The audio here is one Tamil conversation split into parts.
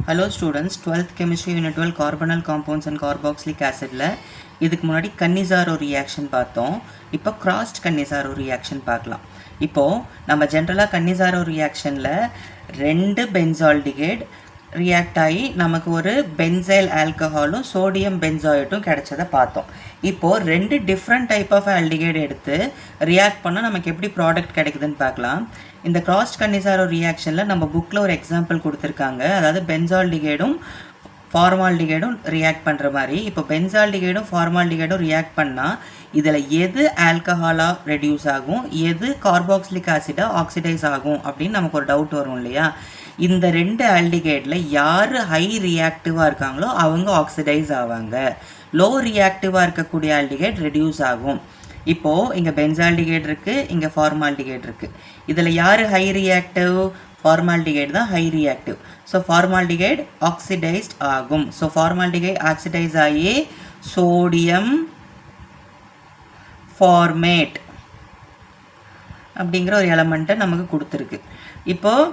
Hello students, 12th chemistry unit 12 carbonyl compounds and carboxylic acid ல இதுக்கு முன்னாடி கன்னிசாரோ ரியாக்ஷன் பார்த்தோம். இப்போ crossed கன்னிசாரோ ரியாக்ஷன் பார்க்கலாம். இப்போ நம்ம ஜெனரலா கன்னிசாரோ ரியாக்ஷன்ல ரெண்டு பென்சால்டிகைட் ரியாக்ட் ஆகி நமக்கு ஒரு பென்சைல் ஆல்கஹாலும் சோடியம் பென்சாய்டும் கிடைச்சதை பார்த்தோம். இப்போ ரெண்டு டிஃப்ரெண்ட் டைப் ஆஃப் ஆல்டிகைட் எடுத்து ரியாக்ட் பண்ணால் நமக்கு எப்படி ப்ராடக்ட் கிடைக்குதுன்னு பார்க்கலாம். இந்த கிராஸ்ட் கன்னிசாரோ ரியாக்ஷனில் நம்ம புக்கில் ஒரு எக்ஸாம்பிள் கொடுத்துருக்காங்க. அதாவது பென்சால்டிகைடும் ஃபார்மால்டிகைடும் ரியாக்ட் பண்ணுற மாதிரி. இப்போ பென்சால்டிகைடும் ஃபார்மால்டிகைடும் ரியாக்ட் பண்ணால் இதில் எது ஆல்கஹாலாக ரெடியூஸ் ஆகும், எது கார்பாக்சிலிக் ஆசிடாக ஆக்சிடைஸ் ஆகும் அப்படின்னு நமக்கு ஒரு டவுட் வரும் இல்லையா. இந்த ரெண்டு ஆல்டிகைடில் யார் ஹை ரியாக்டிவாக இருக்காங்களோ அவங்க ஆக்சிடைஸ் ஆவாங்க, லோ ரியாக்டிவாக இருக்கக்கூடிய ஆல்டிகைட் ரெடியூஸ் ஆகும். இப்போது இங்கே பென்சால்டிகைட் இருக்குது, இங்கே ஃபார்மால்டிகைட் இருக்குது. இதில் யார் ஹை ரியாக்டிவ்? ஃபார்மால்டிகைட் தான் high reactive. So formaldehyde oxidised ஆகும். ஸோ ஃபார்மால்டிகைட் ஆக்சிடைஸ் ஆகி சோடியம் ஃபார்மேட் அப்படிங்கிற ஒரு எலமெண்ட்டை நமக்கு கொடுத்துருக்கு. இப்போது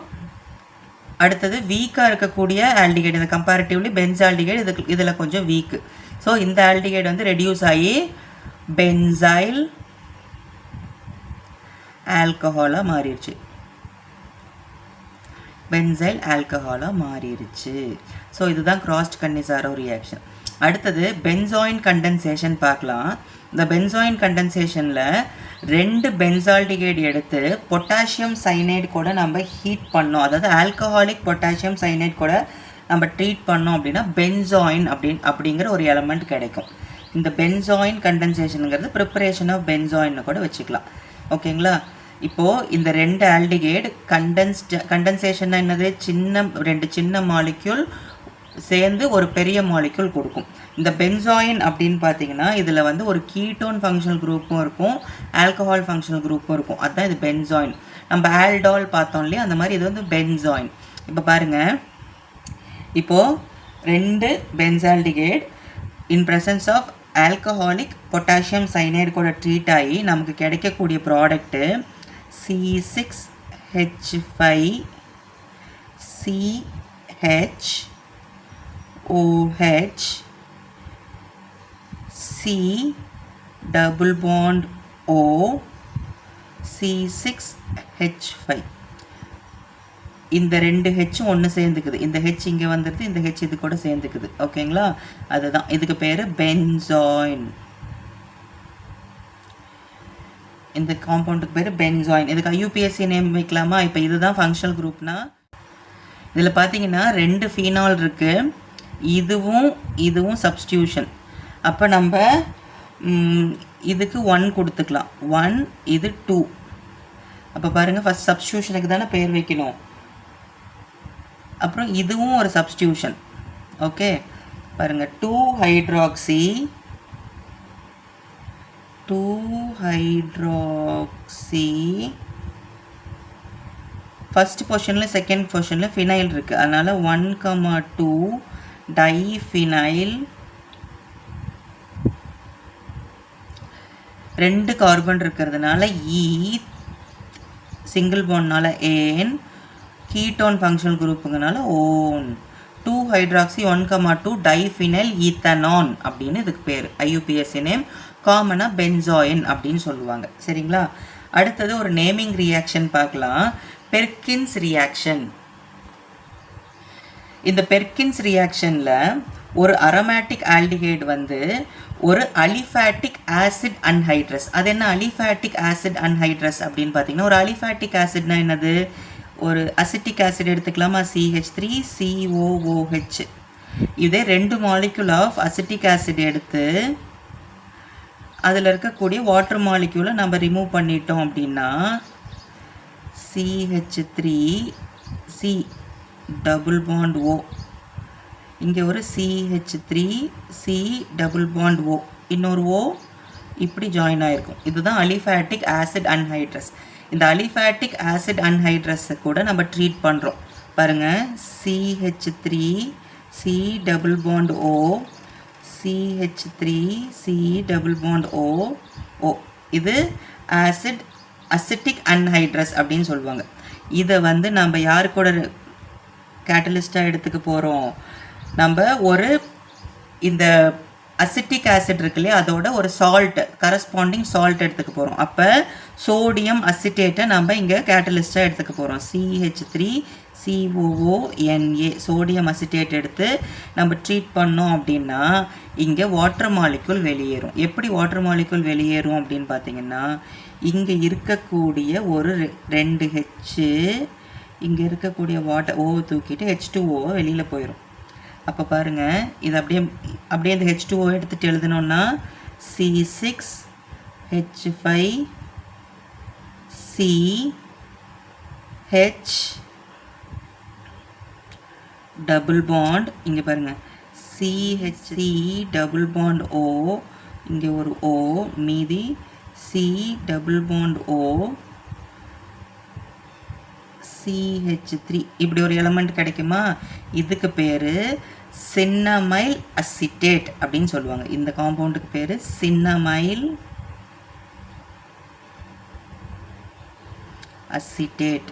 அடுத்தது வீக்காக இருக்கக்கூடிய ஆல்டிகைட், இந்த கம்பேரிட்டிவ்லி பென்சால்டிகைட் இதில் கொஞ்சம் வீக்கு. ஸோ இந்த ஆல்டிகைட் வந்து ரெடியூஸ் ஆகி பென்சைல் ஆல்கஹாலாக மாறிடுச்சு. பென்சைல் ஆல்கஹாலாக மாறிடுச்சு. ஸோ இதுதான் கிராஸ்ட் கன்னிசாரோ ரியாக்ஷன். அடுத்தது பென்சாயின் கண்டென்சேஷன் பார்க்கலாம். இந்த பென்சாயின் கண்டென்சேஷனில் ரெண்டு பென்சால்டிகைட் எடுத்து பொட்டாசியம் சைனைடு கூட நம்ம ஹீட் பண்ணோம். அதாவது ஆல்கஹாலிக் பொட்டாசியம் சைனைடு கூட நம்ம ட்ரீட் பண்ணோம் அப்படின்னா பென்சாயின் அப்படிங்கிற ஒரு எலமெண்ட் கிடைக்கும். இந்த பென்சாயின் கண்டென்சேஷனுங்கிறது ப்ரிப்பரேஷன் ஆஃப் பென்சாயின்னு கூட வச்சுக்கலாம். ஓகேங்களா. இப்போது இந்த ரெண்டு ஆல்டிகைட் கண்டென்சேஷன்னா என்னது? ரெண்டு சின்ன மாலிக்யூல் சேர்ந்து ஒரு பெரிய மாலிக்யூல் கொடுக்கும். இந்த பென்சாயின் அப்படின்னு பார்த்தீங்கன்னா இதில் வந்து ஒரு கீட்டோன் ஃபங்க்ஷனல் குரூப்பும் இருக்கும், ஆல்கஹால் ஃபங்க்ஷனல் குரூப்பும் இருக்கும். அதுதான் இது பென்சாயின். நம்ம ஆல்டால் பார்த்தோம் இல்லையா, அந்த மாதிரி இது வந்து பென்சாயின். இப்போ பாருங்கள், இப்போது ரெண்டு benzaldehyde in presence of alcoholic potassium cyanide கூட ட்ரீட் ஆகி நமக்கு கிடைக்கக்கூடிய product C6H5CHOH C double bond O C6H5. இந்த ரெண்டு ஹெச்சும் ஒன்று சேர்ந்துக்குது. இந்த ஹெச் இங்கே வந்துடுது, இந்த ஹெச் இது கூட சேர்ந்துக்குது. ஓகேங்களா. அதுதான் இதுக்கு பேர் பென்சாயின். இந்த காம்பவுண்டுக்கு பேர் பென்சாயின். இதுக்கு ஐயூபிஎஸ்சி நேம் வைக்கலாமா? இப்போ இதுதான் ஃபங்க்ஷனல் குரூப்னா இதில் பார்த்தீங்கன்னா ரெண்டு ஃபீனால் இருக்குது, இதுவும் சப்ஸ்டியூஷன். அப்போ நம்ம இதுக்கு 1 கொடுத்துக்கலாம், 1 இது 2. அப்போ பாருங்கள், ஃபஸ்ட் சப்ஸ்டியூஷனுக்கு தானே பேர் வைக்கணும். அப்புறம் இதுவும் ஒரு சப்ஸ்டியூஷன். ஓகே, பாருங்கள், 2-ஹைட்ராக்சி ஃபஸ்ட் பொசிஷனில் செகண்ட் பொசிஷனில் ஃபினைல் இருக்குது. அதனால் 1,2 டைஃபினைல். ரெண்டு கார்பன் இருக்கிறதுனால சிங்கிள் பாண்ட்னால ஏன், கீட்டோன் ஃபங்க்ஷனல் குரூப்புங்கனால ஓன். 2-ஹைட்ராக்சி 1,2 டைஃபினைல் ஈத்தனான் அப்படின்னு இதுக்கு பேர். ஐயூபிஎஸ்சி நேம் காமனாக பென்சாயின் அப்படின்னு சொல்லுவாங்க. சரிங்களா. அடுத்தது ஒரு நேமிங் ரியாக்ஷன் பார்க்கலாம். Perkins reaction. இந்த பெர்கின்ஸ் ரியாக்ஷனில் ஒரு அரோமேட்டிக் ஆல்டிகைடு வந்து ஒரு அலிஃபேட்டிக் ஆசிட் அன்ஹைட்ரஸ். அது என்ன அலிஃபேட்டிக் ஆசிட் அன்ஹைட்ரஸ் அப்படின்னு பார்த்தீங்கன்னா, ஒரு அலிஃபேட்டிக் ஆசிட்னா என்னது? ஒரு அசிட்டிக் ஆசிட் எடுத்துக்கலாமா? CH3COOH. இதே ரெண்டு மாலிக்யூல் ஆஃப் அசிட்டிக் ஆசிட் எடுத்து அதில் இருக்கக்கூடிய வாட்டர் மாலிக்யூலை நம்ம ரிமூவ் பண்ணிட்டோம் அப்படின்னா CH3C டபுள் பாண்ட் O, இங்கே ஒரு CH3C டபுள் பாண்ட் O, இன்னொரு O இப்படி ஜாயின் ஆகிருக்கும். இதுதான் அலிஃபேட்டிக் ஆசிட் அன்ஹைட்ரஸ். இந்த அலிஃபேட்டிக் ஆசிட் அன்ஹைட்ரஸை கூட நம்ம ட்ரீட் பண்ணுறோம். பாருங்கள், CH3C double bond O CH3C double bond O இது அசிட்டிக் அன்ஹைட்ரஸ் அப்படின்னு சொல்லுவாங்க. இதை வந்து நம்ம யாரு கூட கேட்டலிஸ்ட்டாக எடுத்துக்க போகிறோம்? நம்ம ஒரு இந்த அசிட்டிக் ஆசிட் இருக்கு இல்லையா, அதோட ஒரு சால்ட், கரஸ்பாண்டிங் சால்ட் எடுத்துக்க போகிறோம். அப்போ சோடியம் அசிட்டேட்டை நம்ம இங்கே கேட்டலிஸ்ட்டாக எடுத்துக்க போகிறோம். CH3COONA சோடியம் அசிட்டேட் எடுத்து நம்ம ட்ரீட் பண்ணோம் அப்படின்னா இங்கே வாட்டர் மாலிக்யூல் வெளியேறும். எப்படி வாட்டர் மாலிக்யூல் வெளியேறும் அப்படின்னு பார்த்தீங்கன்னா, இங்கே இருக்கக்கூடிய ஒரு 2 H இங்கே இருக்கக்கூடிய வாட்டர் ஓ தூக்கிட்டு H2O வெளியில் போயிடும். அப்போ பாருங்கள், இது அப்படியே இந்த H2O எடுத்துகிட்டு எழுதணுன்னா C6H5CH டபுள் பாண்ட், இங்கே பாருங்கள் CHC டபுள் பாண்ட் O, இங்கே ஒரு O, மீதி C double bond O CH3, இப்படி ஒரு எலமெண்ட் கிடைக்குமா? இதுக்கு பேர் சின்னமைல் அசிட்டேட் அப்படின்னு சொல்லுவாங்க. இந்த காம்பவுண்டுக்கு பேர் சின்னமைல் அசிட்டேட்.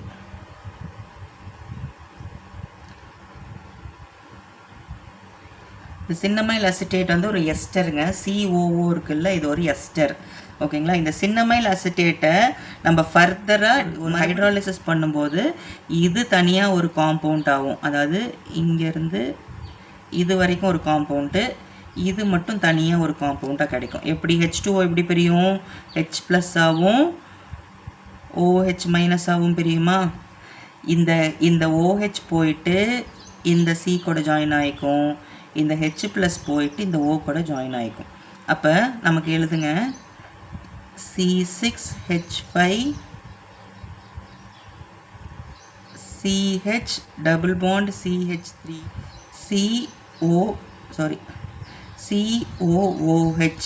இந்த சின்னமைல் அசிட்டேட் வந்து ஒரு எஸ்டருங்க. COO இருக்குல்ல, இது ஒரு எஸ்டர். ஓகேங்களா? இந்த சின்னமைல் அசிட்டேட்டை நம்ம ஃபர்தராக ஹைட்ராலிசிஸ் பண்ணும்போது இது தனியாக ஒரு காம்பவுண்ட் ஆகும். அதாவது இங்கேருந்து இது வரைக்கும் ஒரு காம்பவுண்டு, இது மட்டும் தனியாக ஒரு காம்பவுண்டாக கிடைக்கும். எப்படி H2O எப்படி பிரியும்? H+ ஆகும், OH- ஆகும் பிரியுமா? இந்த OH போயிட்டு இந்த C கூட ஜாயின் ஆகிக்கும், இந்த H+ போயிட்டு இந்த O கூட ஜாயின் ஆகிக்கும். அப்போ நமக்கு எழுதுங்க C6H5CH double bond CH3 COOH.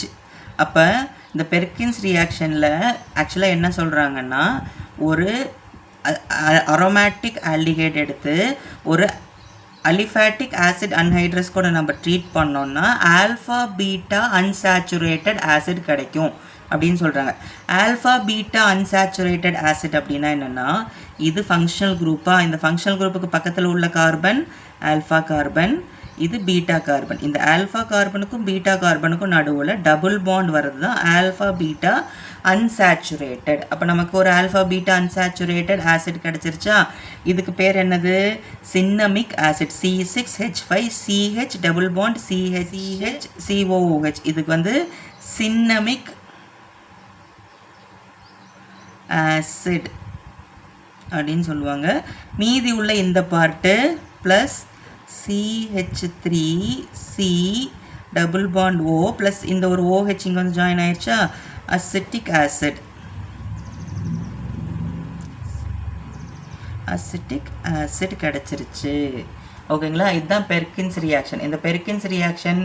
அப்போ இந்த பெர்கின்ஸ் ரியாக்ஷனில் ஆக்சுவலாக என்ன சொல்கிறாங்கன்னா, ஒரு அரோமேட்டிக் ஆல்டிஹைட் எடுத்து ஒரு அலிஃபேட்டிக் ஆசிட் அன்ஹைட்ரஸ் கூட நம்ம ட்ரீட் பண்ணோம்னா ஆல்ஃபா பீட்டா அன்சாச்சுரேட்டட் ஆசிட் கிடைக்கும் அப்படின்னு சொல்கிறாங்க. ஆல்ஃபா பீட்டா அன்சாச்சுரேட்டட் ஆசிட் அப்படின்னா என்னென்னா, இது ஃபங்க்ஷனல் குரூப்பாக, இந்த ஃபங்க்ஷனல் குரூப்புக்கு பக்கத்தில் உள்ள கார்பன் ஆல்ஃபா கார்பன், இது பீட்டா கார்பன். இந்த ஆல்ஃபா கார்பனுக்கும் பீட்டா கார்பனுக்கும் நடுவில் டபுள் பாண்ட் வர்றது தான் ஆல்ஃபா பீட்டா அன்சாச்சுரேட்டட். அப்போ நமக்கு ஒரு ஆல்ஃபா பீட்டா அன்சாச்சுரேட்டட் ஆசிட் கிடச்சிருச்சா? இதுக்கு பேர் என்னது? Cinnamic acid. C6H5CH double bond CHCOOH. இதுக்கு வந்து சின்னமிக் ஆசிட் அப்படின்னு சொல்லுவாங்க. மீதி உள்ள இந்த part plus CH3C double bond O plus இந்த ஒரு OH இங்கே வந்து ஜாயின் ஆயிடுச்சா? Acetic acid. அசிட்டிக் ஆசிட் கிடச்சிருச்சு. ஓகேங்களா? இதுதான் பெர்கின்ஸ் ரியாக்ஷன். இந்த பெர்கின்ஸ் ரியாக்ஷன்,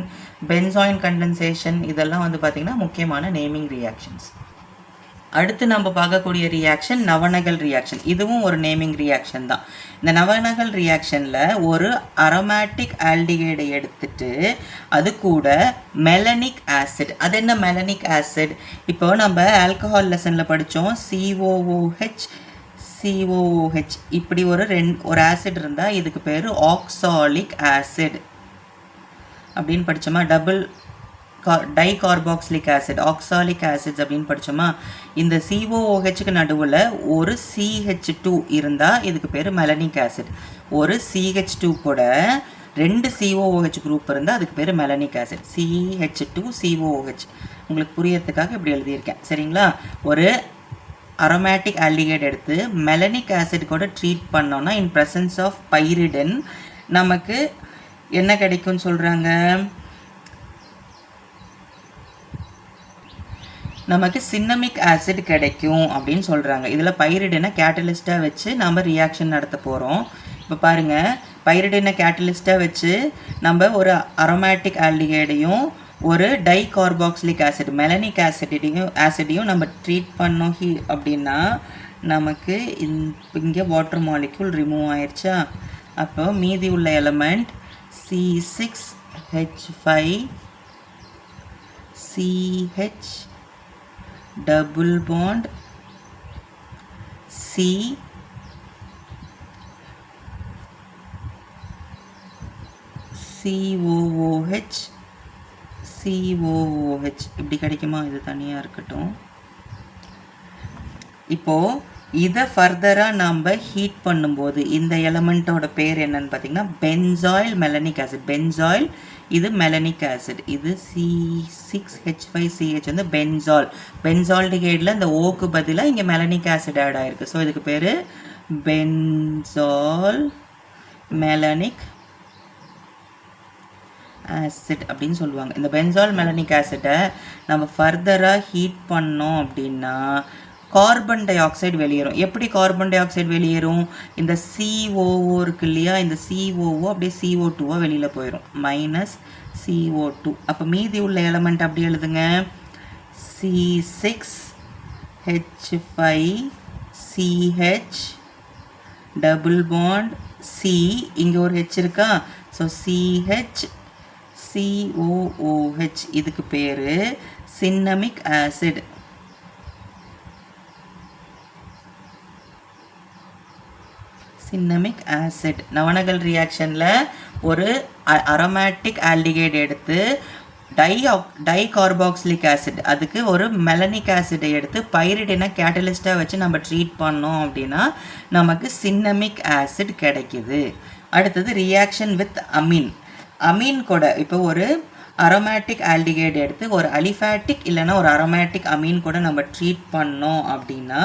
பென்சாயின் கண்டென்சேஷன், இதெல்லாம் வந்து பார்த்திங்கன்னா முக்கியமான நேமிங் ரியாக்ஷன்ஸ். அடுத்து நம்ம பார்க்கக்கூடிய ரியாக்ஷன் நவநகல் ரியாக்ஷன். இதுவும் ஒரு நேமிங் ரியாக்ஷன் தான். இந்த நவநகல் ரியாக்ஷனில் ஒரு அரோமேட்டிக் ஆல்டிஹைடை எடுத்துட்டு அது கூட மெலனிக் ஆசிட். அது என்ன மெலனிக் ஆசிட்? இப்போ நம்ம ஆல்கஹால் லெசனில் படித்தோம், COOH இப்படி ஒரு ஆசிட் இருந்தால் இதுக்கு பேர் ஆக்சாலிக் ஆசிட் அப்படின்னு படித்தோமா? டைகார்பாக்சிலிக் ஆசிட், ஆக்சாலிக் ஆசிட்ஸ் அப்படின்னு படித்தோமா? இந்த COOHக்கு நடுவில் ஒரு CH2 இருந்தால் இதுக்கு பேர் மெலனிக் ஆசிட். ஒரு CH2 கூட 2 COOH குரூப் இருந்தால் அதுக்கு பேர் மெலனிக் ஆசிட். CH2COOH. உங்களுக்கு புரியறதுக்காக இப்படி எழுதியிருக்கேன், சரிங்களா? ஒரு அரோமேட்டிக் ஆல்டிஹைட் எடுத்து மெலனிக் ஆசிட் கூட ட்ரீட் பண்ணோன்னா இன் ப்ரெசன்ஸ் ஆஃப் பைரிடன் நமக்கு என்ன கிடைக்கும்னு சொல்கிறாங்க? நமக்கு சின்னமிக் ஆசிட் கிடைக்கும் அப்படின்னு சொல்கிறாங்க. இதில் பைரிடினை கேட்டலிஸ்ட்டாக வச்சு நம்ம ரியாக்ஷன் நடத்த போகிறோம். இப்போ பாருங்கள், பைரிடினை கேட்டலிஸ்ட்டாக வச்சு நம்ம ஒரு அரோமேட்டிக் ஆல்டிஹைடையும் ஒரு டைகார்பாக்சிலிக் ஆசிட் மெலனிக் ஆசிடையும் நம்ம ட்ரீட் பண்ணோம் அப்படின்னா நமக்கு இங்கே வாட்டர் மாலிக்யூல் ரிமூவ் ஆயிடுச்சா? அப்போ மீதி உள்ள element C6H5CH double bond C COOH COOH இப்படி கிடைக்குமா? இது தனியாக இருக்கட்டும். இப்போது இதை ஃபர்தராக நம்ம ஹீட் பண்ணும்போது இந்த எலமெண்ட்டோட பேர் என்னன்னு பார்த்தீங்கன்னா பென்சாயில் மெலனிக் ஆசிட். பென்சாயில் இது மெலனிக் ஆசிட். இது C6H5CH வந்து பென்சால். பென்சால்டிகைடில் இந்த ஓக்கு பதிலாக இங்கே மெலனிக் ஆசிட் ஆட் ஆகிருக்கு. ஸோ இதுக்கு பேர் பென்சால் மெலனிக் ஆசிட் அப்படின்னு சொல்லுவாங்க. இந்த பென்சால் மெலனிக் ஆசிட்டை நம்ம ஃபர்தராக ஹீட் பண்ணோம் அப்படின்னா கார்பன் டை ஆக்சைடு வெளியேறும். எப்படி கார்பன் டை ஆக்சைடு வெளியேறும்? இந்த COO இருக்கு இல்லையா, இந்த COO அப்படியே CO2 வெளியில் போயிடும். -CO2. அப்போ மீதி உள்ள எலமெண்ட் அப்படி எழுதுங்க. C6H5CH டபுள் பாண்ட் C, இங்கே ஒரு H இருக்கா, ஸோ CHCOOH. இதுக்கு பேர் சின்னமிக் ஆசிட். சின்னமிக் ஆசிட் நவனகல் ரியாக்ஷனில் ஒரு அரோமேட்டிக் ஆல்டிகைட் எடுத்து டை கார்பாக்சிலிக் ஆசிட், அதுக்கு ஒரு மெலனிக் ஆசிடை எடுத்து பைரிடினை கேட்டலிஸ்டாக வச்சு நம்ம ட்ரீட் பண்ணோம் அப்படின்னா நமக்கு சின்னமிக் ஆசிட் கிடைக்குது. அடுத்தது ரியாக்ஷன் வித் அமீன். அமீன் கூட இப்போ ஒரு அரோமேட்டிக் ஆல்டிகைட் எடுத்து ஒரு அலிஃபேட்டிக் இல்லைன்னா ஒரு அரோமேட்டிக் அமீன் கூட நம்ம ட்ரீட் பண்ணோம் அப்படின்னா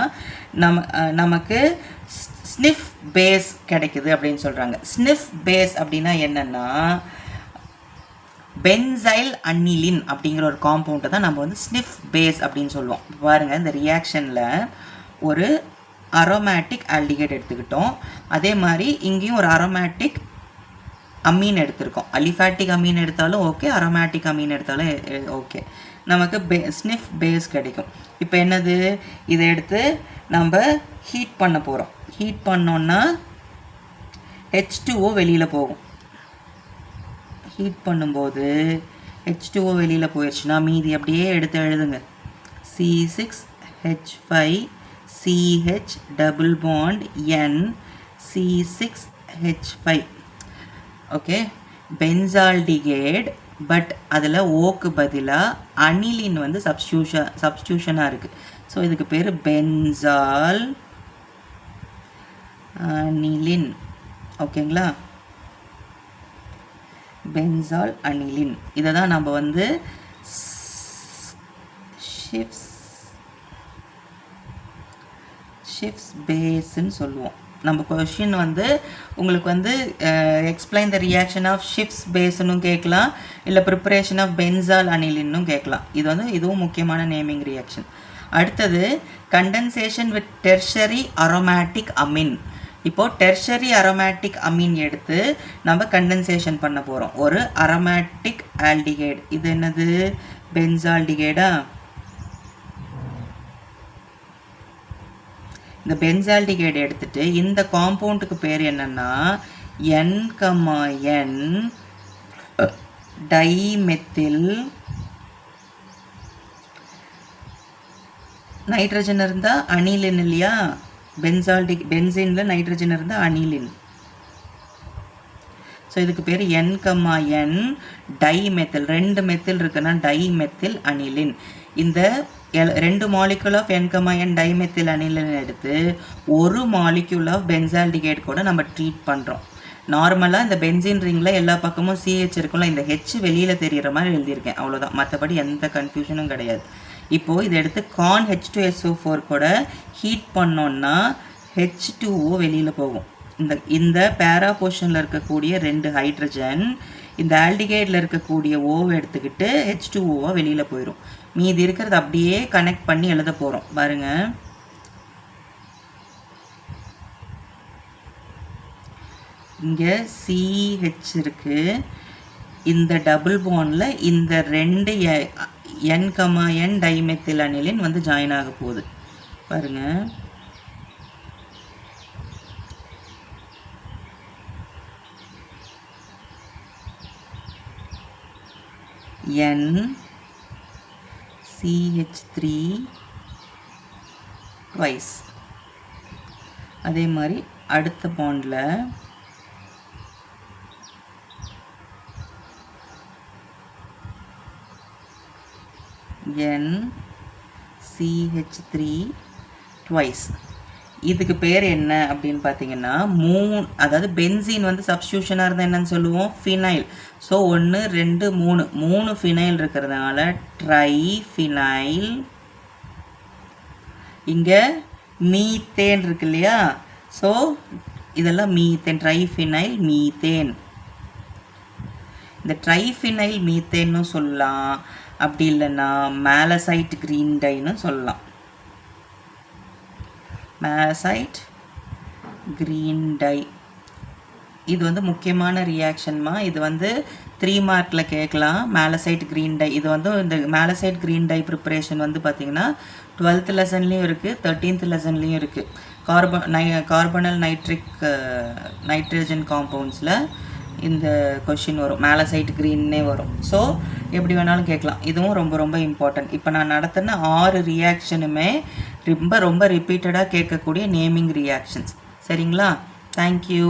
நமக்கு ஸ்னிஃப் பேஸ் கிடைக்குது அப்படின்னு சொல்கிறாங்க. ஸ்னிஃப் பேஸ் அப்படின்னா என்னென்னா பென்சைல் அனிலின் அப்படிங்கிற ஒரு காம்பவுண்டை தான் நம்ம வந்து ஸ்னிஃப் பேஸ் அப்படின்னு சொல்லுவோம். பாருங்கள், இந்த ரியாக்ஷனில் ஒரு அரோமேட்டிக் ஆல்டிகைட் எடுத்துக்கிட்டோம், அதே மாதிரி இங்கேயும் ஒரு அரோமேட்டிக் அமீன் எடுத்திருக்கோம். அலிஃபேட்டிக் அமீன் எடுத்தாலும் ஓகே, அரோமேட்டிக் அமீன் எடுத்தாலும் ஓகே, நமக்கு ஸ்னிஃப் பேஸ் கிடைக்கும். இப்போ என்னது, இதை எடுத்து நம்ம ஹீட் பண்ண போகிறோம். ஹீட் பண்ணோன்னா H2O வெளியில் போகும். ஹீட் பண்ணும்போது H2O வெளியில் போயிடுச்சுன்னா மீதி அப்படியே எடுத்து எழுதுங்க. C6H5CH double bond N C6H5. Okay, benzaldehyde, but அதில் ஓக்கு பதிலாக அனிலின் வந்து சப்ஸ்டியூஷனாக இருக்குது. ஸோ இதுக்கு பேர் பென்சால் அனிலின். ஓகேங்களா, பென்சால் அனிலின். இதை தான் நம்ம வந்து ஷிஃப்ஸ் பேஸ்ன்னு சொல்லுவோம். நம்ம கொஷின் வந்து உங்களுக்கு வந்து எக்ஸ்பிளைன் த ரியாக்ஷன் ஆஃப் ஷிஃப்ஸ் பேஸ்னும் கேட்கலாம், இல்லை ப்ரிப்பரேஷன் ஆஃப் பென்சால் அனிலின்னும் கேட்கலாம். இது வந்து இதுவும் முக்கியமான நேமிங் ரியாக்ஷன். அடுத்தது condensation with tertiary aromatic amine. இப்போது டெர்ஷரி அரோமேட்டிக் அமீன் எடுத்து நம்ம கண்டென்சேஷன் பண்ண போகிறோம். ஒரு அரோமேட்டிக் ஆல்டிகைட், இது என்னது பென்சால்டிகைடா. இந்த பென்சால்டிகைடு எடுத்துட்டு இந்த காம்பவுண்டுக்கு பேர் என்னன்னா N,N டைமெத்தில். நைட்ரஜன் இருந்தால் அனிலின் இல்லையா, பென்சீனில் நைட்ரஜன் இருந்தால் அனிலின். ஸோ இதுக்கு பேர் N,N டைமெத்தில். 2 மெத்தில் இருக்குன்னா டைமெத்தில் அனிலின். இந்த 2 molecule of N,N dimethyl aniline எடுத்து ஒரு மாலிக்யூல் ஆஃப் பென்சால்டிகைட் கூட நம்ம ட்ரீட் பண்ணுறோம். நார்மலாக இந்த பென்சின் ரிங்கில் எல்லா பக்கமும் CH இருக்கும்ல, இந்த H வெளியில் தெரிகிற மாதிரி எழுதியிருக்கேன், அவ்வளோதான். மற்றபடி எந்த கன்ஃபியூஷனும் கிடையாது. இப்போது இதை எடுத்து கான் H2SO4 கூட ஹீட் பண்ணோன்னா H2O வெளியில் போகும். இந்த பேரா போர்ஷனில் இருக்கக்கூடிய 2 ஹைட்ரஜன் இந்த ஆல்டிகைடில் இருக்கக்கூடிய ஓவை எடுத்துக்கிட்டு H2O வெளியில் போயிடும். மீதி இருக்கிறது அப்படியே கனெக்ட் பண்ணி எழுத போகிறோம். பாருங்கள், இங்கே CH இருக்குது, இந்த டபுள் பாண்டில் இந்த 2 N,N டைமெத்தில் அனிலின் வந்து ஜாயின் ஆக போகுது. பாருங்கள், NCH3 twice. அதே மாதிரி அடுத்த பாண்டில் NCH3 twice. இதுக்கு பேர் என்ன அப்படின்னு பார்த்தீங்கன்னா அதாவது பென்சீன் வந்து சப்ஸ்டியூஷனாக இருந்தால் என்னன்னு சொல்லுவோம், ஃபினைல். ஸோ 1 2 3 ஃபினைல் இருக்கிறதுனால ட்ரைஃபினைல். இங்கே மீத்தேன் இருக்கு இல்லையா, ஸோ இதெல்லாம் மீத்தேன், ட்ரைஃபினைல் மீத்தேன். இந்த ட்ரைஃபினைல் மீத்தேன்னு சொல்லலாம், அப்படி இல்லைன்னா மேலசைட் கிரீன் டைன்னு சொல்லலாம். மேலசைட் கிரீன் டை இது வந்து முக்கியமான ரியாக்ஷன்மா. இது வந்து 3 மார்க்கில் கேட்கலாம். மேலசைட் கிரீன் டை இது வந்து இந்த மேலசைட் கிரீன் டை ப்ரிப்பரேஷன் வந்து பார்த்திங்கன்னா 12th லெசன்லேயும் இருக்குது, 13th லெசன்லேயும் இருக்குது. கார்பனல் நைட்ரஜன் காம்பவுண்ட்ஸில் இந்த கொஷின் வரும், மேலசைட் க்ரீன்னே வரும். ஸோ எப்படி வேணாலும் கேட்கலாம். இதுவும் ரொம்ப ரொம்ப இம்பார்ட்டன்ட். இப்போ நான் நடத்தின 6 ரியாக்ஷனுமே ரொம்ப ரொம்ப ரிப்பீட்டடாக கேட்கக்கூடிய நேமிங் ரியாக்ஷன்ஸ். சரிங்களா? தேங்க்யூ.